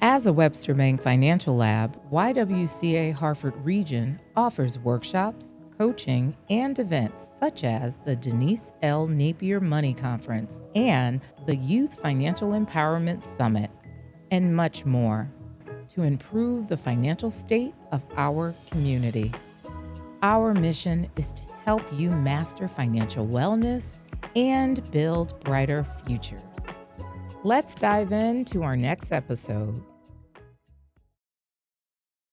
As a Webster Bank Financial Lab, YWCA Hartford Region offers workshops, coaching, and events such as the Denise L. Napier Money Conference and the Youth Financial Empowerment Summit, and much more to improve the financial state of our community. Our mission is to help you master financial wellness and build brighter futures. Let's dive into our next episode.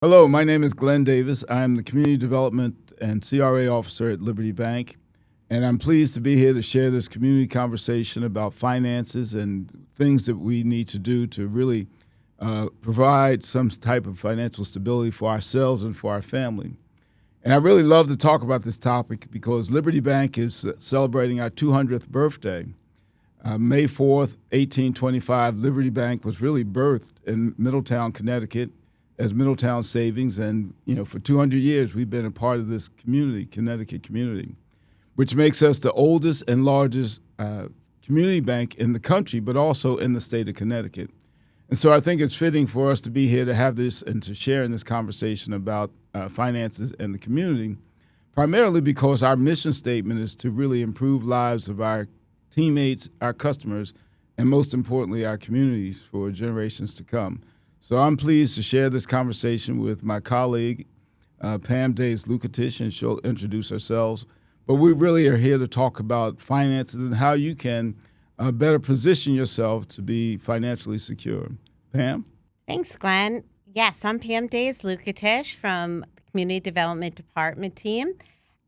Hello, my name is Glen Davis. I'm the Community Development and CRA Officer at Liberty Bank, and I'm pleased to be here to share this community conversation about finances and things that we need to do to really provide some type of financial stability for ourselves and for our family. And I really love to talk about this topic because Liberty Bank is celebrating our 200th birthday. May 4th, 1825, Liberty Bank was really birthed in Middletown, Connecticut, as Middletown Savings, and for 200 years we've been a part of this community, Connecticut community, which makes us the oldest and largest community bank in the country, but also in the state of Connecticut. And so I think it's fitting for us to be here to have this and to share in this conversation about finances and the community, primarily because our mission statement is to really improve lives of our teammates, our customers, and most importantly, our communities for generations to come. So I'm pleased to share this conversation with my colleague, Pam Days-Lukatish, and she'll introduce herself. But we really are here to talk about finances and how you can better position yourself to be financially secure. Pam? Thanks, Glenn. Yes, I'm Pam Days-Lukatish from the Community Development Department team,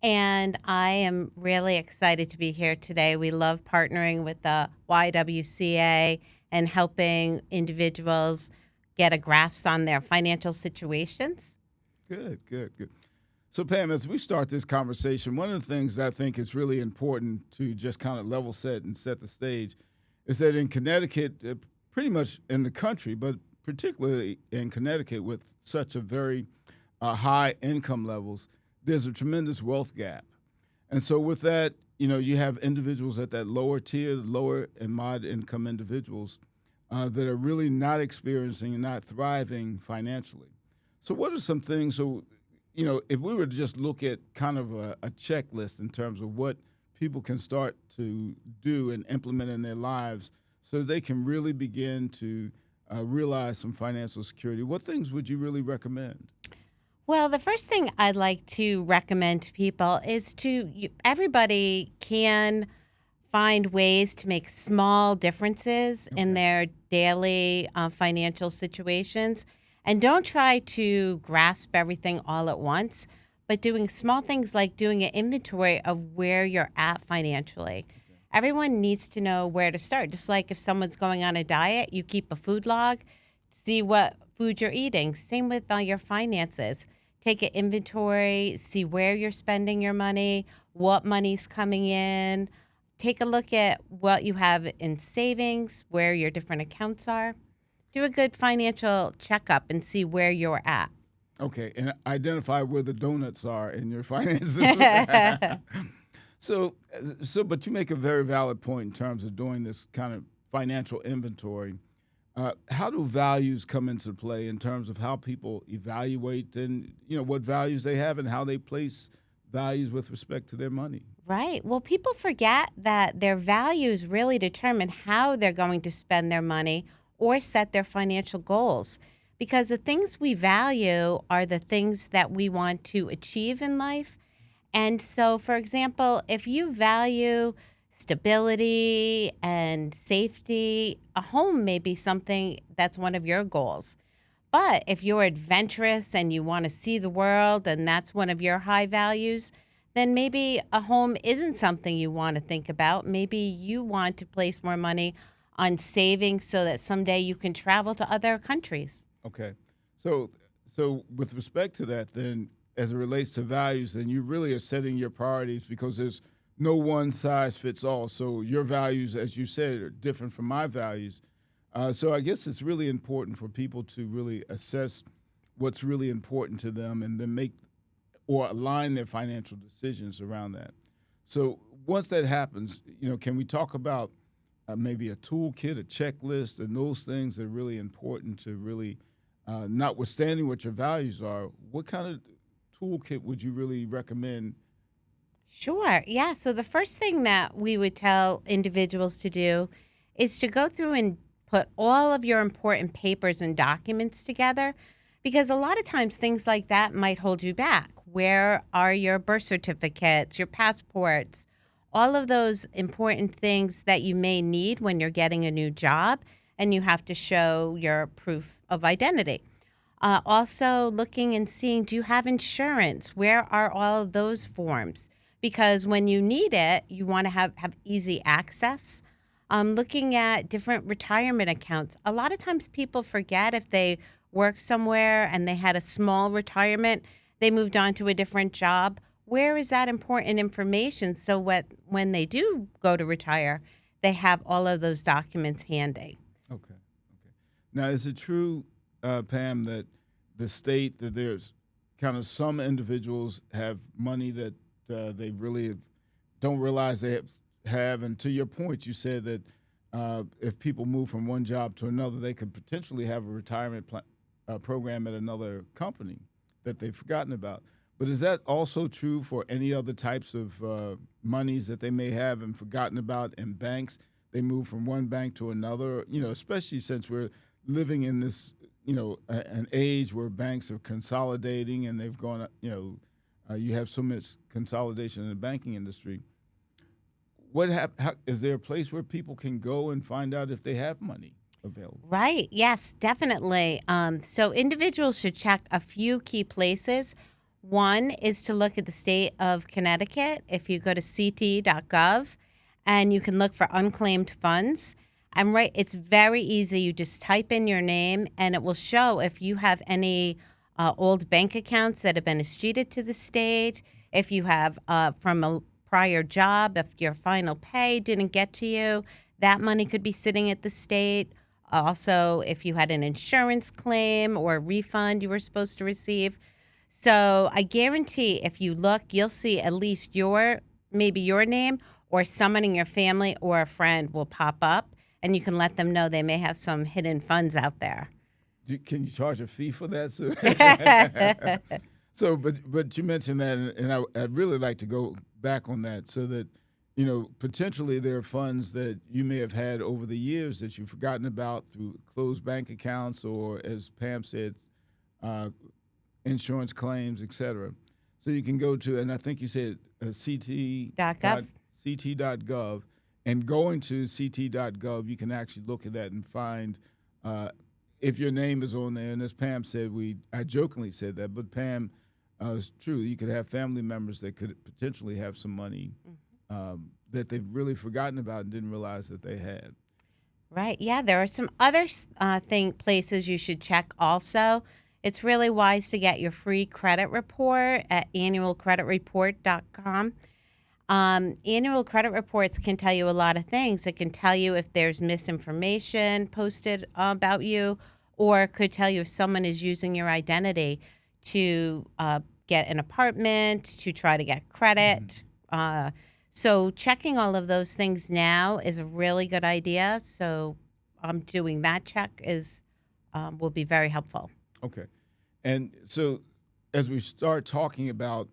and I am really excited to be here today. We love partnering with the YWCA and helping individuals get a grasp on their financial situations. Good. So, Pam, as we start this conversation, one of the things that I think is really important to just kind of level set and set the stage is that in Connecticut, pretty much in the country, but particularly in Connecticut with such a very high income levels, there's a tremendous wealth gap. And so with that, you have individuals at that lower tier, lower and moderate income individuals that are really not experiencing and not thriving financially. So what are some things, if we were to just look at kind of a checklist in terms of what people can start to do and implement in their lives so they can really begin to realize some financial security, what things would you really recommend? Well, the first thing I'd like to recommend to people is everybody can find ways to make small differences in their daily financial situations. And don't try to grasp everything all at once, but doing small things like doing an inventory of where you're at financially. Okay. Everyone needs to know where to start. Just like if someone's going on a diet, you keep a food log, see what food you're eating. Same with your finances. Take an inventory, see where you're spending your money, what money's coming in. Take a look at what you have in savings, where your different accounts are. Do a good financial checkup and see where you're at. Okay, and identify where the donuts are in your finances. So, but you make a very valid point in terms of doing this kind of financial inventory. How do values come into play in terms of how people evaluate and, what values they have and how they place values with respect to their money? Right. Well, people forget that their values really determine how they're going to spend their money or set their financial goals, because the things we value are the things that we want to achieve in life. And so, for example, if you value stability and safety, a home may be something that's one of your goals. But if you're adventurous and you want to see the world and that's one of your high values, then maybe a home isn't something you want to think about. Maybe you want to place more money on saving so that someday you can travel to other countries. Okay. So with respect to that, then, as it relates to values, then you really are setting your priorities because there's no one size fits all. So your values, as you said, are different from my values. So I guess it's really important for people to really assess what's really important to them and then make or align their financial decisions around that. So once that happens, can we talk about maybe a toolkit, a checklist, and those things that are really important to really, notwithstanding what your values are, what kind of toolkit would you really recommend? Sure. Yeah. So the first thing that we would tell individuals to do is to go through and put all of your important papers and documents together, because a lot of times things like that might hold you back. Where are your birth certificates, your passports, all of those important things that you may need when you're getting a new job and you have to show your proof of identity? Also, looking and seeing, do you have insurance? Where are all of those forms? Because when you need it, you want to have easy access. Looking at different retirement accounts. A lot of times people forget if they work somewhere and they had a small retirement, they moved on to a different job. Where is that important information so when they do go to retire, they have all of those documents handy? Okay. Now, is it true, Pam, that the state that there's kind of some individuals have money that they really don't realize they have? And to your point, you said that if people move from one job to another, they could potentially have a retirement program at another company that they've forgotten about. But is that also true for any other types of monies that they may have and forgotten about in banks? They move from one bank to another, especially since we're living in this, an age where banks are consolidating and they've gone, you have so much consolidation in the banking industry. Is there a place where people can go and find out if they have money available? Right. Yes, definitely. So individuals should check a few key places. One is to look at the state of Connecticut. If you go to ct.gov and you can look for unclaimed funds. And it's very easy. You just type in your name and it will show if you have any old bank accounts that have been escheated to the state, if you have from a prior job, if your final pay didn't get to you, that money could be sitting at the state. Also, if you had an insurance claim or a refund you were supposed to receive. So I guarantee if you look, you'll see at least maybe your name or someone in your family or a friend will pop up, and you can let them know they may have some hidden funds out there. Can you charge a fee for that? So, but you mentioned that, and I'd really like to go back on that so that, potentially there are funds that you may have had over the years that you've forgotten about through closed bank accounts or, as Pam said, insurance claims, et cetera. So you can go to, and I think you said ct.gov, and going to ct.gov, you can actually look at that and find if your name is on there. And as Pam said, I jokingly said that, but Pam, it's true. You could have family members that could potentially have some money that they've really forgotten about and didn't realize that they had. Right. Yeah, there are some other places you should check also. It's really wise to get your free credit report at annualcreditreport.com. Annual credit reports can tell you a lot of things. It can tell you if there's misinformation posted about you, or it could tell you if someone is using your identity to get an apartment, to try to get credit. So checking all of those things now is a really good idea. So doing that check will be very helpful. Okay. And so as we start talking about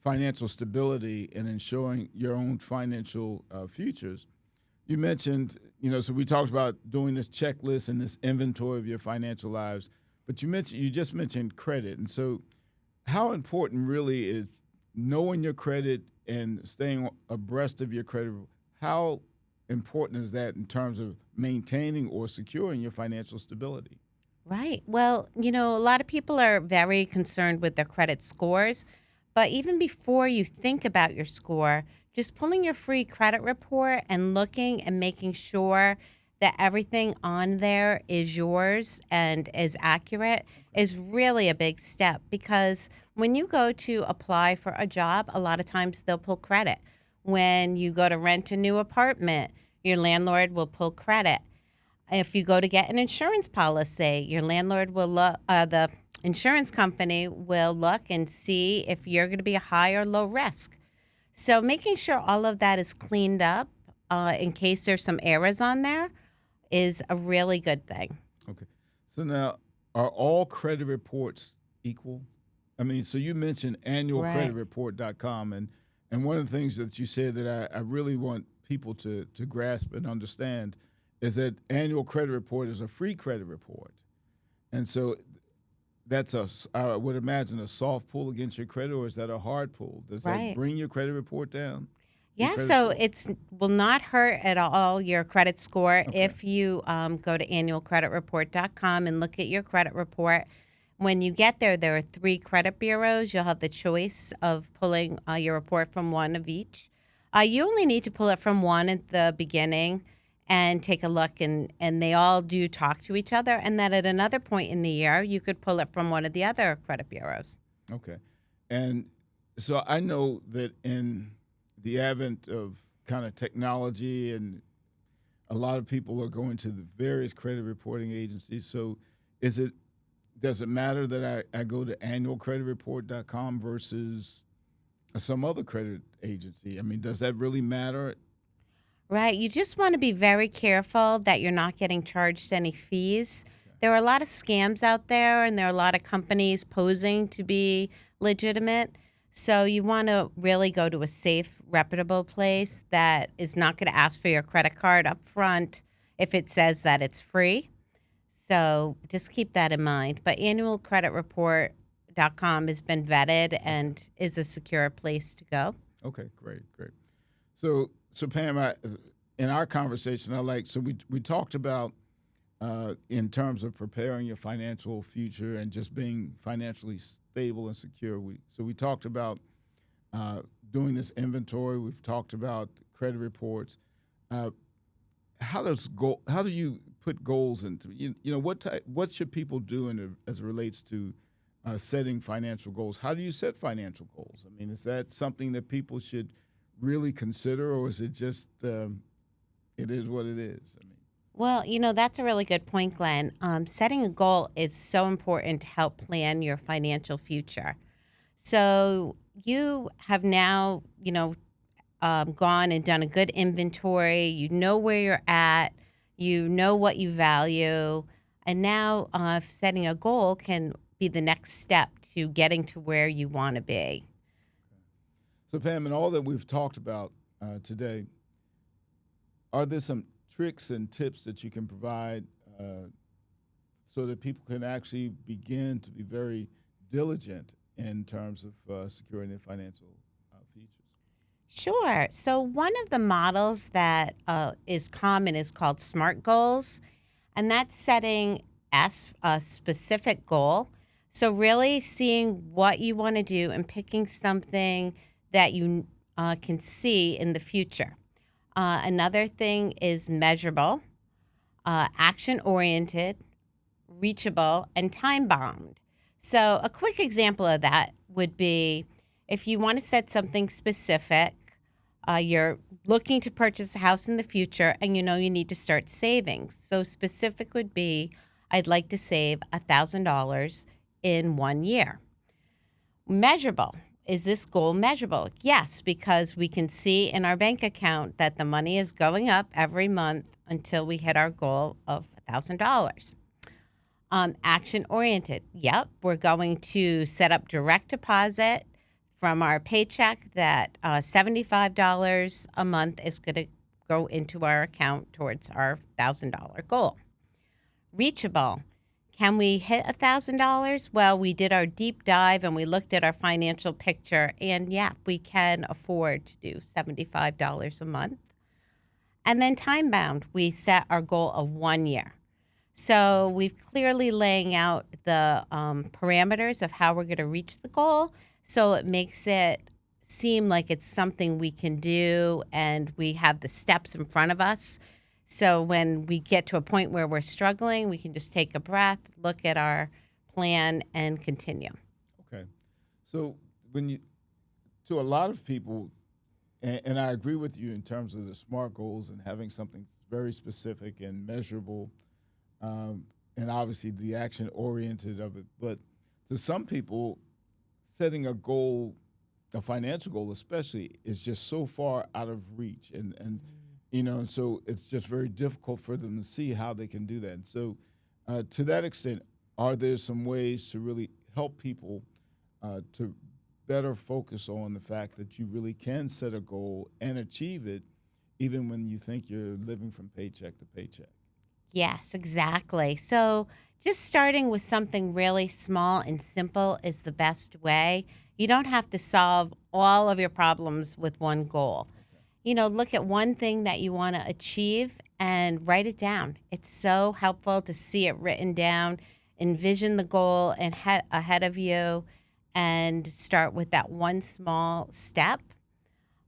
financial stability and ensuring your own financial futures, you mentioned, so we talked about doing this checklist and this inventory of your financial lives, but you just mentioned credit. And so how important really is knowing your credit and staying abreast of your credit? How important is that in terms of maintaining or securing your financial stability? Right. Well, a lot of people are very concerned with their credit scores, but even before you think about your score, just pulling your free credit report and looking and making sure that everything on there is yours and is accurate is really a big step, because when you go to apply for a job, a lot of times they'll pull credit. When you go to rent a new apartment, your landlord will pull credit. If you go to get an insurance policy, your landlord will look, the insurance company will look and see if you're going to be a high or low risk. So making sure all of that is cleaned up in case there's some errors on there is a really good thing. Okay. So now, are all credit reports equal? I mean, so you mentioned annualcreditreport.com, and one of the things that you said that I really want people to grasp and understand is that annual credit report is a free credit report. And so that's I would imagine, a soft pull against your credit, or is that a hard pull? Does that bring your credit report down? Yeah, so it will not hurt at all your credit score if you go to annualcreditreport.com and look at your credit report. When you get there are 3 credit bureaus. You'll have the choice of pulling your report from one of each. You only need to pull it from one at the beginning and take a look, and they all do talk to each other. And then at another point in the year, you could pull it from one of the other credit bureaus. Okay. And so I know that in the advent of kind of technology, and a lot of people are going to the various credit reporting agencies. So does it matter that I go to annualcreditreport.com versus some other credit agency? I mean, does that really matter? Right. You just want to be very careful that you're not getting charged any fees. There are a lot of scams out there, and there are a lot of companies posing to be legitimate. So you want to really go to a safe, reputable place that is not going to ask for your credit card up front if it says that it's free. So just keep that in mind. But annualcreditreport.com has been vetted and is a secure place to go. Okay, great. So Pam, in our conversation, we talked about in terms of preparing your financial future and just being financially stable and secure. We talked about doing this inventory. We've talked about credit reports. How do you put goals into what should people do as it relates to setting financial goals? How do you set financial goals? I mean, is that something that people should really consider, or is it just it is what it is? I mean, well, that's a really good point, Glenn. Setting a goal is so important to help plan your financial future. So you have now, gone and done a good inventory. You know where you're at. You know what you value. And now setting a goal can be the next step to getting to where you want to be. So, Pam, in all that we've talked about today, are there some tricks and tips that you can provide so that people can actually begin to be very diligent in terms of securing their financial futures? Sure. So one of the models that is common is called SMART goals, and that's setting a specific goal. So really seeing what you want to do and picking something that you can see in the future. Another thing is measurable, action-oriented, reachable, and time-bound. So a quick example of that would be if you want to set something specific, you're looking to purchase a house in the future and you need to start saving. So specific would be, I'd like to save $1,000 in 1 year. Measurable. Is this goal measurable? Yes, because we can see in our bank account that the money is going up every month until we hit our goal of $1,000. Action-oriented. Yep, we're going to set up direct deposit from our paycheck that $75 a month is going to go into our account towards our $1,000 goal. Reachable. Can we hit $1,000? Well, we did our deep dive and we looked at our financial picture, and yeah, we can afford to do $75 a month. And then time bound, we set our goal of 1 year. So we've clearly laying out the parameters of how we're going to reach the goal. So it makes it seem like it's something we can do, and we have the steps in front of us. So when we get to a point where we're struggling, we can just take a breath, look at our plan, and continue. Okay. So to a lot of people, and I agree with you in terms of the SMART goals and having something very specific and measurable, and obviously the action-oriented of it. But to some people, setting a goal, a financial goal especially, is just so far out of reach. And And so it's just very difficult for them to see how they can do that. And so, to that extent, are there some ways to really help people to better focus on the fact that you really can set a goal and achieve it, even when you think you're living from paycheck to paycheck? Yes, exactly. So just starting with something really small and simple is the best way. You don't have to solve all of your problems with one goal. Look at one thing that you want to achieve and write it down. It's so helpful to see it written down, envision the goal and ahead of you, and start with that one small step.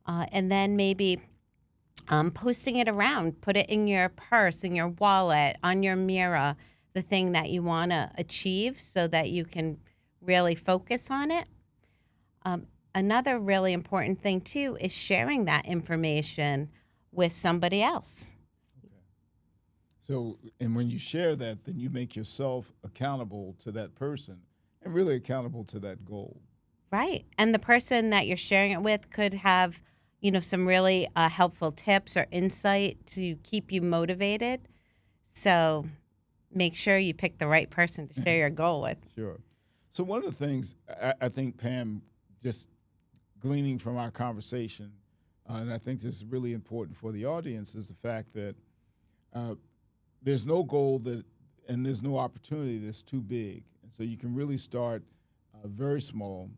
And then maybe posting it around, put it in your purse, in your wallet, on your mirror, the thing that you want to achieve so that you can really focus on it. Another really important thing, too, is sharing that information with somebody else. Okay. So, and when you share that, then you make yourself accountable to that person and really accountable to that goal. Right. And the person that you're sharing it with could have, some really helpful tips or insight to keep you motivated. So make sure you pick the right person to share your goal with. Sure. So one of the things I think, Pam, just gleaning from our conversation, and I think this is really important for the audience, is the fact that there's no goal and there's no opportunity that's too big. And so you can really start very small.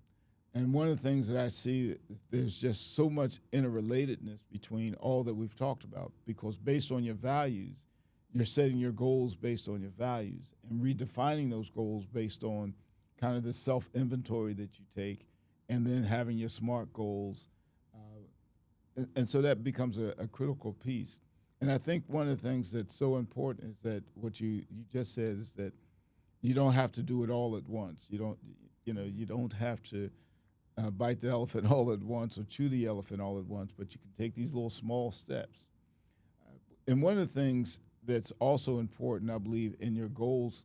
And one of the things that I see is there's just so much interrelatedness between all that we've talked about, because based on your values, you're setting your goals based on your values and redefining those goals based on kind of the self-inventory that you take, and then having your SMART goals. And so that becomes a critical piece. And I think one of the things that's so important is that what you just said is that you don't have to do it all at once. You don't have to bite the elephant all at once or chew the elephant all at once, but you can take these little small steps. And one of the things that's also important, I believe, in your goals,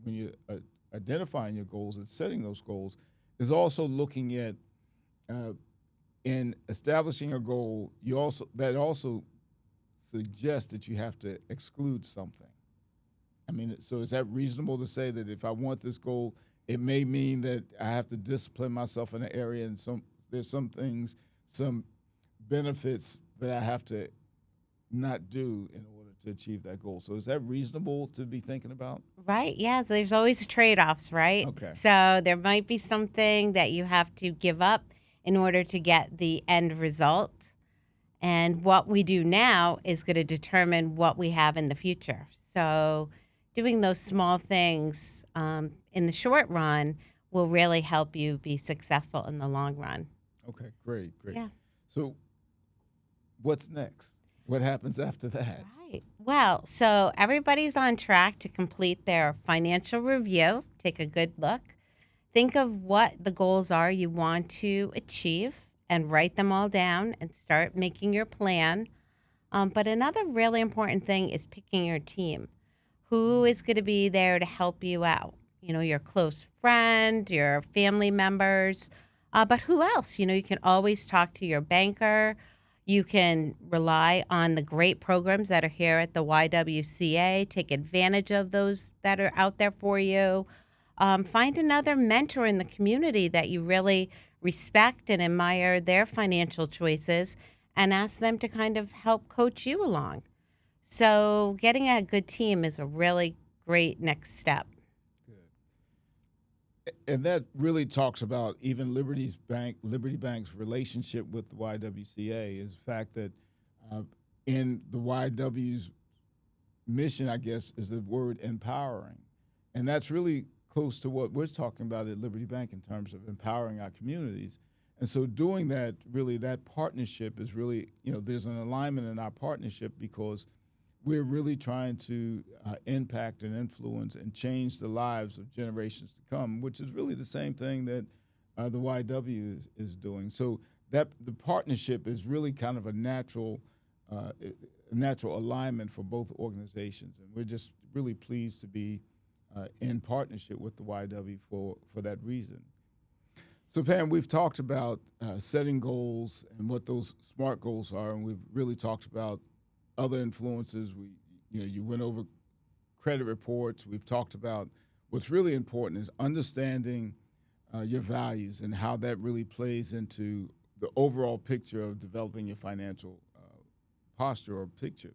when you're identifying your goals and setting those goals, is also looking at in establishing a goal. That also suggests that you have to exclude something. I mean, so is that reasonable to say that if I want this goal, it may mean that I have to discipline myself in an area, and there's some things, some benefits that I have to not do in order to achieve that goal. So is that reasonable to be thinking about? Right. Yeah. So there's always trade-offs, right? Okay. So there might be something that you have to give up in order to get the end result. And what we do now is going to determine what we have in the future. So doing those small things in the short run will really help you be successful in the long run. Okay, great. Yeah. So what's next? What happens after that? Right. Well, so everybody's on track to complete their financial review. Take a good look. Think of what the goals are you want to achieve and write them all down and start making your plan. But another really important thing is picking your team. Who is going to be there to help you out? Your close friend, your family members, but who else? You can always talk to your banker. You can rely on the great programs that are here at the YWCA. Take advantage of those that are out there for you. Find another mentor in the community that you really respect and admire their financial choices, and ask them to kind of help coach you along. So getting a good team is a really great next step. Good. And that really talks about even Liberty Bank's relationship with the YWCA, is the fact that in the YW's mission, I guess, is the word empowering. And that's really close to what we're talking about at Liberty Bank in terms of empowering our communities. And so doing that, really, that partnership is really, there's an alignment in our partnership, because we're really trying to impact and influence and change the lives of generations to come, which is really the same thing that the YW is doing. So that the partnership is really kind of a natural alignment for both organizations. And we're just really pleased to be in partnership with the YW for that reason. So, Pam, we've talked about setting goals and what those SMART goals are, and we've really talked about other influences. You went over credit reports. We've talked about what's really important is understanding your values and how that really plays into the overall picture of developing your financial posture or picture.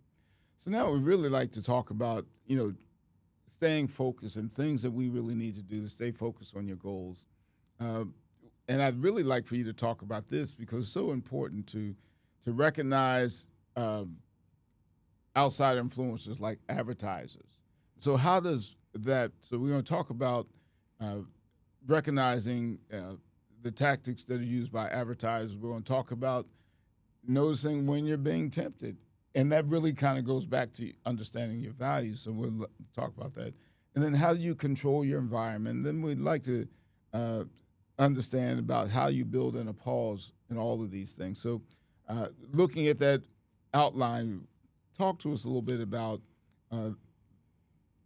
So now we'd really like to talk about, staying focused and things that we really need to do to stay focused on your goals. And I'd really like for you to talk about this because it's so important to recognize outside influencers like advertisers. So how does that? So we're going to talk about recognizing the tactics that are used by advertisers. We're going to talk about noticing when you're being tempted. And that really kind of goes back to understanding your values. So we'll talk about that. And then how do you control your environment? And then we'd like to understand about how you build in a pause in all of these things. So looking at that outline, talk to us a little bit about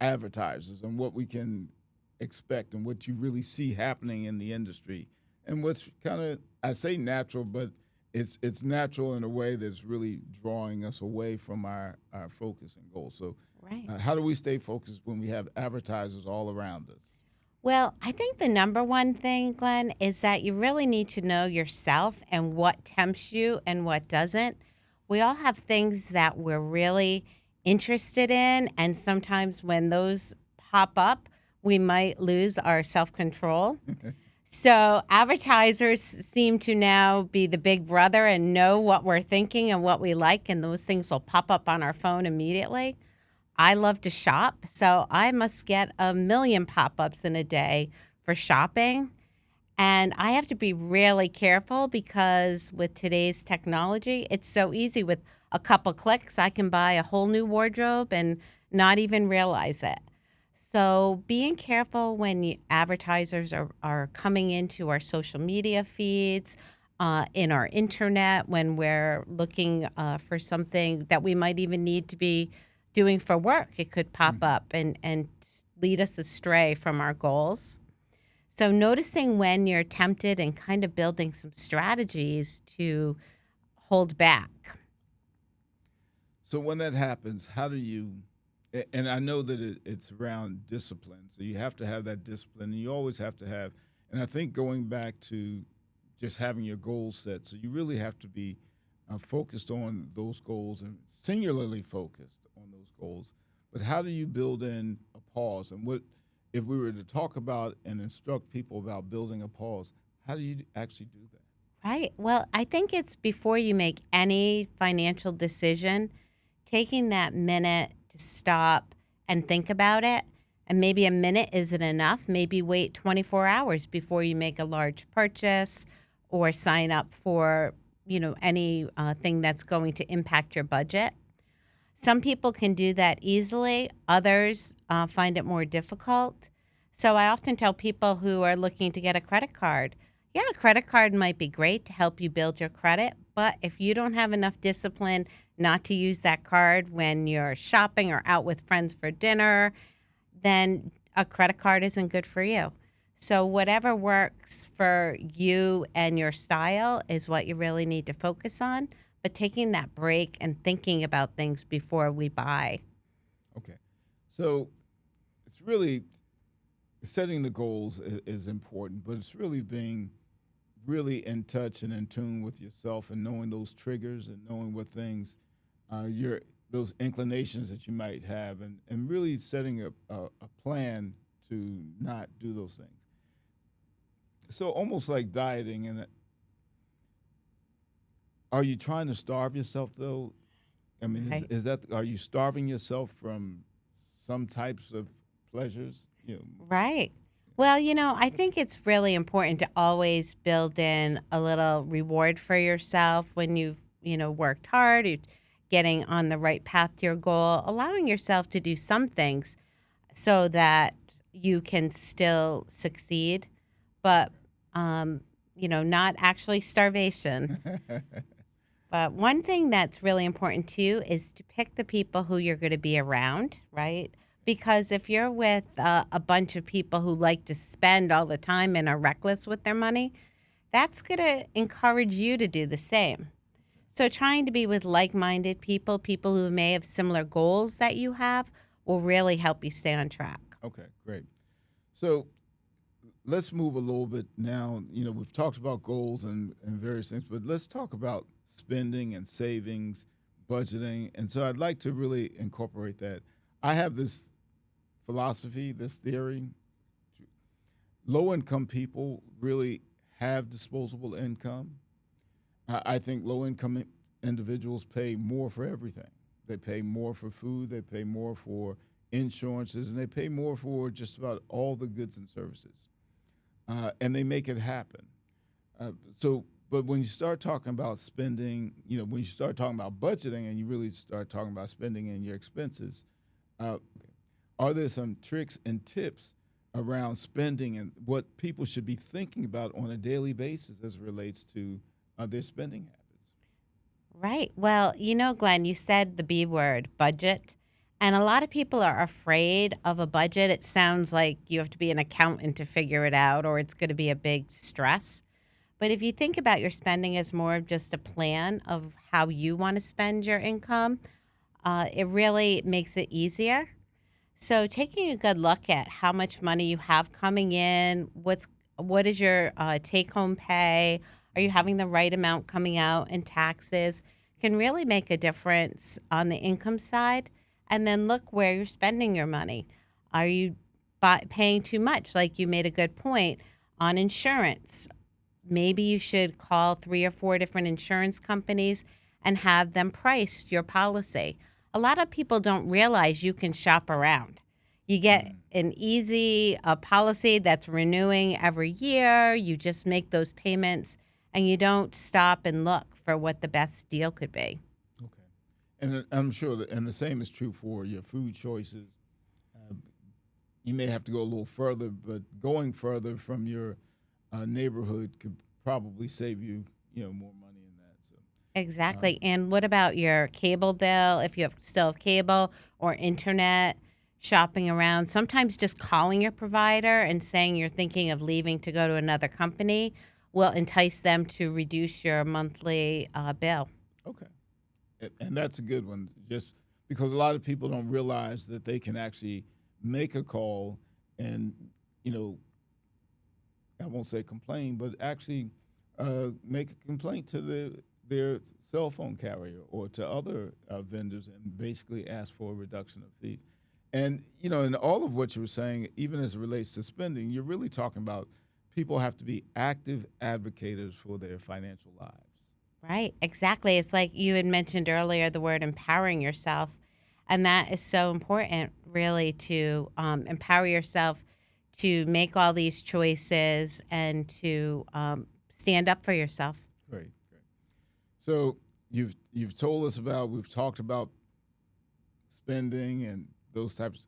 advertisers and what we can expect and what you really see happening in the industry. And what's kind of, I say natural, but it's natural in a way that's really drawing us away from our focus and goals. So Right. How do we stay focused when we have advertisers all around us? Well, I think the number one thing, Glenn, is that you really need to know yourself and what tempts you and what doesn't. We all have things that we're really interested in, and sometimes when those pop up, we might lose our self-control. So advertisers seem to now be the big brother and know what we're thinking and what we like, and those things will pop up on our phone immediately. I love to shop, so I must get 1 million pop-ups in a day for shopping. And I have to be really careful because with today's technology, it's so easy. With a couple clicks, I can buy a whole new wardrobe and not even realize it. So being careful when advertisers are coming into our social media feeds, in our internet, when we're looking for something that we might even need to be doing for work, it could pop up and lead us astray from our goals. So noticing when you're tempted and kind of building some strategies to hold back. So when that happens, how do you, and I know that it's around discipline, so you have to have that discipline, and you always have to have, and I think going back to just having your goals set, so you really have to be focused on those goals and singularly focused on those goals. But how do you build in a pause? And what, if we were to talk about and instruct people about building a pause, how do you actually do that? Right. Well, I think it's before you make any financial decision, taking that minute to stop and think about it. And maybe a minute isn't enough. Maybe wait 24 hours before you make a large purchase or sign up for, any thing that's going to impact your budget. Some people can do that easily. Others find it more difficult. So I often tell people who are looking to get a credit card, yeah, a credit card might be great to help you build your credit, but if you don't have enough discipline not to use that card when you're shopping or out with friends for dinner, then a credit card isn't good for you. So whatever works for you and your style is what you really need to focus on, but taking that break and thinking about things before we buy. Okay. So it's really, setting the goals is important, but it's really being really in touch and in tune with yourself and knowing those triggers and knowing what things, those inclinations that you might have, and really setting a plan to not do those things. So almost like dieting, and are you trying to starve yourself though? I mean, Right. is that, are you starving yourself from some types of pleasures? Right. Well, I think it's really important to always build in a little reward for yourself when you've, worked hard, you're getting on the right path to your goal, allowing yourself to do some things so that you can still succeed, but, not actually starvation. But one thing that's really important too is to pick the people who you're going to be around, right? Because if you're with a bunch of people who like to spend all the time and are reckless with their money, that's going to encourage you to do the same. So trying to be with like-minded people, people who may have similar goals that you have, will really help you stay on track. Okay, great. So let's move a little bit now. We've talked about goals and various things, but let's talk about spending and savings, budgeting. And so I'd like to really incorporate that. I have this philosophy, this theory. Low income people really have disposable income. I think low income individuals pay more for everything. They pay more for food, they pay more for insurances, and they pay more for just about all the goods and services. And they make it happen. But when you start talking about spending, when you start talking about budgeting and you really start talking about spending and your expenses, are there some tricks and tips around spending and what people should be thinking about on a daily basis as it relates to their spending habits? Right. Well, Glenn, you said the B word, budget. And a lot of people are afraid of a budget. It sounds like you have to be an accountant to figure it out, or it's going to be a big stress. But if you think about your spending as more of just a plan of how you want to spend your income, it really makes it easier. So taking a good look at how much money you have coming in, what is your take-home pay, are you having the right amount coming out in taxes, can really make a difference on the income side. And then look where you're spending your money. Are you paying too much? Like you made a good point on insurance. Maybe you should call 3 or 4 different insurance companies and have them price your policy. A lot of people don't realize you can shop around. You get an easy policy that's renewing every year. You just make those payments, and you don't stop and look for what the best deal could be. Okay. And I'm sure and the same is true for your food choices. You may have to go a little further, but going further from your neighborhood could probably save you, more money in that. So Exactly. And what about your cable bill? If you still have cable or internet, shopping around, sometimes just calling your provider and saying you're thinking of leaving to go to another company will entice them to reduce your monthly bill. okay, and that's a good one. Just because a lot of people don't realize that they can actually make a call and I won't say complain, but actually make a complaint to their cell phone carrier or to other vendors and basically ask for a reduction of fees. And, in all of what you were saying, even as it relates to spending, you're really talking about people have to be active advocates for their financial lives. Right, exactly. It's like you had mentioned earlier the word empowering yourself. And that is so important, really, to empower yourself to make all these choices and to stand up for yourself. Great. So we've talked about spending and those types.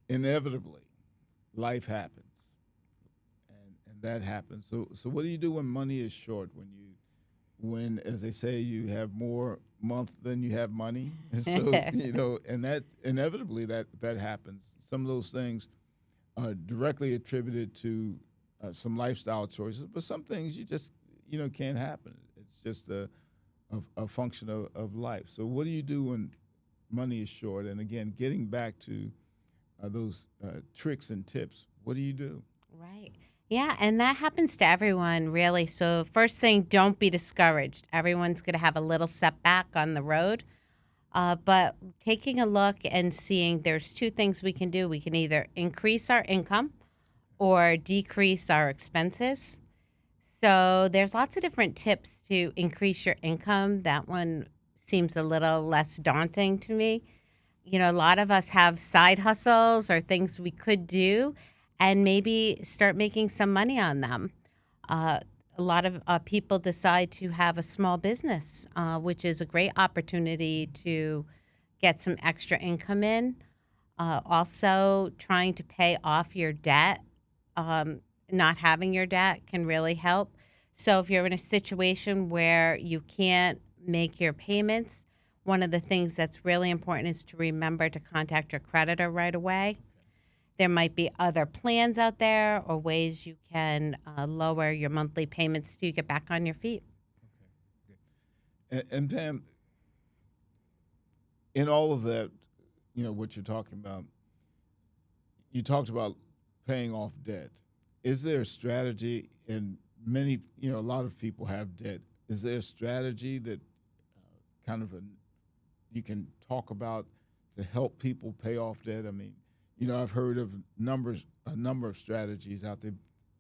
Inevitably, life happens, and that happens. So what do you do when money is short? When, as they say, you have more month than you have money. And so and that inevitably that happens. Some of those things are directly attributed to some lifestyle choices, but some things you just can't happen. It's just a function of life. So what do you do when money is short? And again, getting back to those tricks and tips, what do you do? Right. Yeah, and that happens to everyone, really. So first thing, don't be discouraged. Everyone's going to have a little setback on the road. But taking a look and seeing there's 2 things we can do. We can either increase our income or decrease our expenses. So there's lots of different tips to increase your income. That one seems a little less daunting to me. A lot of us have side hustles or things we could do and maybe start making some money on them. A lot of people decide to have a small business, which is a great opportunity to get some extra income in. Also, trying to pay off your debt, not having your debt can really help. So if you're in a situation where you can't make your payments, one of the things that's really important is to remember to contact your creditor right away. There might be other plans out there or ways you can lower your monthly payments to get back on your feet. And Pam, in all of that, what you're talking about, you talked about paying off debt. Is there a strategy? And many, a lot of people have debt. Is there a strategy that you can talk about to help people pay off debt? I mean, I've heard of a number of strategies out there,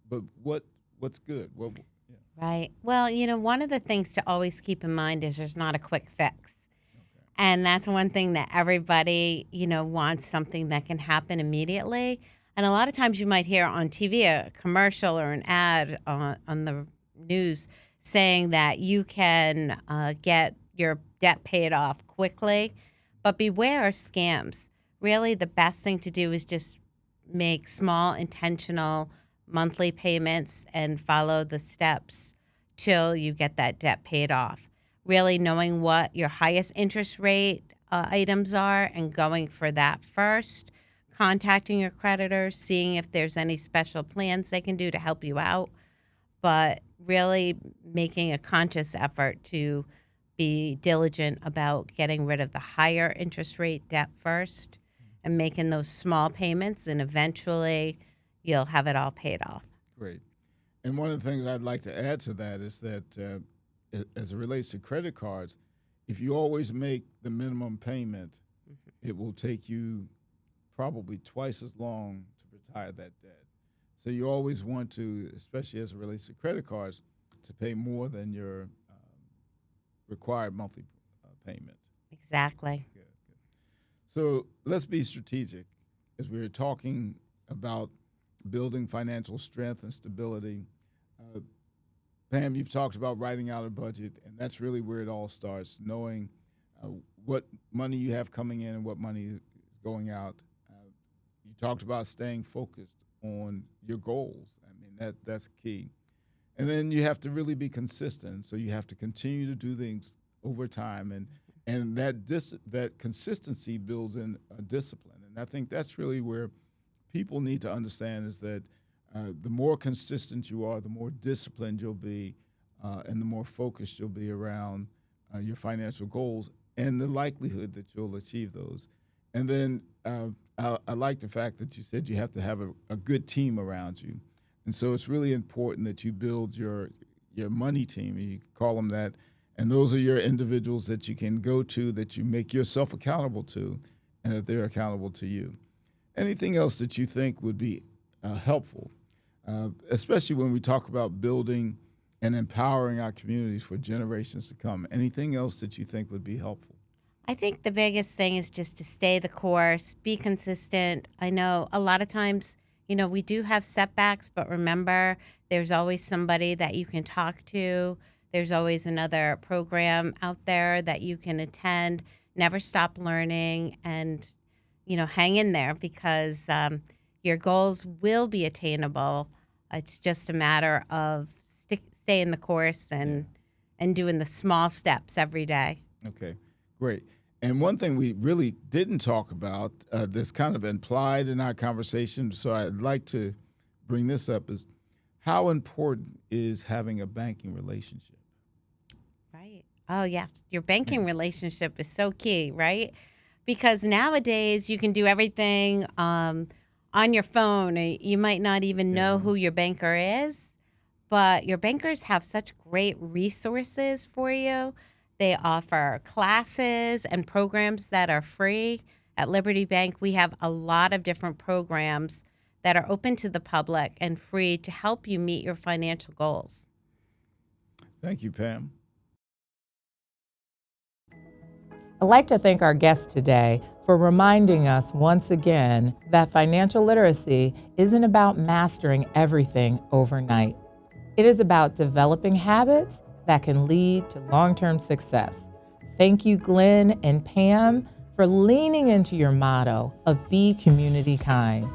but what's good? Yeah. Right. Well, one of the things to always keep in mind is there's not a quick fix. Okay. And that's one thing that everybody, wants something that can happen immediately. And a lot of times you might hear on TV a commercial or an ad on the news saying that you can get your debt paid off quickly. But beware of scams. Really, the best thing to do is just make small, intentional monthly payments and follow the steps till you get that debt paid off. Really knowing what your highest interest rate items are and going for that first. Contacting your creditors, seeing if there's any special plans they can do to help you out. But really making a conscious effort to be diligent about getting rid of the higher interest rate debt first and making those small payments, and eventually you'll have it all paid off. Great. And one of the things I'd like to add to that is that as it relates to credit cards, if you always make the minimum payment, it will take you probably twice as long to retire that debt. So you always want to, especially as it relates to credit cards, to pay more than your required monthly payment. Exactly. Good. So let's be strategic. As we were talking about building financial strength and stability, Pam, you've talked about writing out a budget, and that's really where it all starts, knowing what money you have coming in and what money is going out. You talked about staying focused on your goals. I mean, that's key. And then you have to really be consistent. So you have to continue to do things over time, and that consistency builds in a discipline. And I think that's really where people need to understand is that the more consistent you are, the more disciplined you'll be, and the more focused you'll be around your financial goals and the likelihood that you'll achieve those. And then I like the fact that you said you have to have a good team around you. And so it's really important that you build your money team, you call them that, and those are your individuals that you can go to, that you make yourself accountable to, and that they're accountable to you. Anything else that you think would be helpful, especially when we talk about building and empowering our communities for generations to come? Anything else that you think would be helpful? I think the biggest thing is just to stay the course, be consistent. I know a lot of times, we do have setbacks, but remember, there's always somebody that you can talk to. There's always another program out there that you can attend. Never stop learning, and, hang in there, because your goals will be attainable. It's just a matter of staying the course and doing the small steps every day. Okay, great. And one thing we really didn't talk about that's kind of implied in our conversation, so I'd like to bring this up, is how important is having a banking relationship? Right. Oh, yeah. Your banking relationship is so key, right? Because nowadays you can do everything on your phone. You might not even know who your banker is, but your bankers have such great resources for you. They offer classes and programs that are free. At Liberty Bank, we have a lot of different programs that are open to the public and free to help you meet your financial goals. Thank you, Pam. I'd like to thank our guest today for reminding us once again that financial literacy isn't about mastering everything overnight. It is about developing habits that can lead to long-term success. Thank you, Glen and Pam, for leaning into your motto of be community kind.